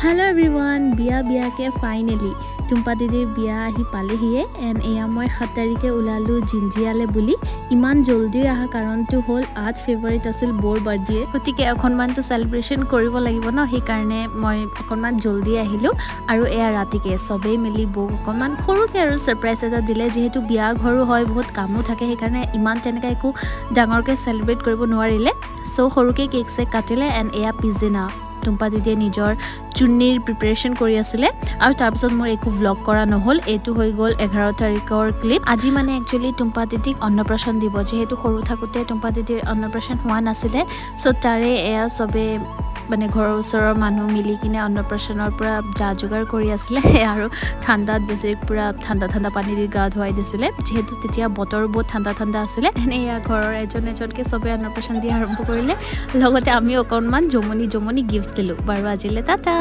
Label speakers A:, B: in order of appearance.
A: Hello everyone बिया के finally Tumpa दीदीर बिया आহি পালেহিয়ে এণ্ড এয়া মই 7 তাৰিখে ওলালো জিঞ্জিয়ালে বুলি ইমান জলদি আহা কাৰণটো হ'ল 8 ফেব্ৰুৱাৰীত আছিল বৰ বাৰ্থডে গতিকে অকণমানটো সেলিব্ৰেশন কৰিব লাগিব ন সেই কাৰণে মই অকণমান জলদি আহিলো আৰু এয়া ৰাতিকে সবেই মিলি বক অকণমান সৰুকে আৰু সাৰপ্ৰাইজ এটা দিলে যেহেতু বিয়া ঘৰো হয় বহুত কামো থাকে সেই কাৰণে ইমান তেনেকা একো ডাঙৰকে সেলিব্ৰেট কৰিব নোৱাৰিলে সো সৰুকে কেক চেক কাটিলে এণ্ড এয়া পিছদিনা টুম্পা দিদিয়ে নিজৰ চুন্নিৰ প্ৰিপাৰেচন কৰি আছিল আৰু তাৰ পিছত মোৰ একো ভ্লগ কৰা নহল এটো হৈ গল 11 তাৰিখৰ ক্লিপ আজি মানে একচুয়ালি টুম্পা দিদিক অন্নপ্ৰাশন দিব যেহেতু সৰু থাকোতে টুম্পা দিদিৰ অন্নপ্ৰাশন হোৱা নাছিলে সো তাৰে এয়া সবে মানে ঘৰৰ ওচৰৰ মানুহ মিলি কিনে অন্নপ্ৰাশনৰ পৰা যা যোগাৰ কৰি আছিল আৰু ঠাণ্ডাত বেছি পুৰা ঠাণ্ডা পানী দি গা ধুৱাই দিছিল যেহেতু তেতিয়া বতৰ বহুত ঠাণ্ডা আছিল এয়া ঘৰৰ এজনকে সবে অন্নপ্ৰাশন দি আৰম্ভ কৰিলে লগতে আমি অকণমান জমনি গিফ্টছ দিলো বাৰু আজিলে টাটা।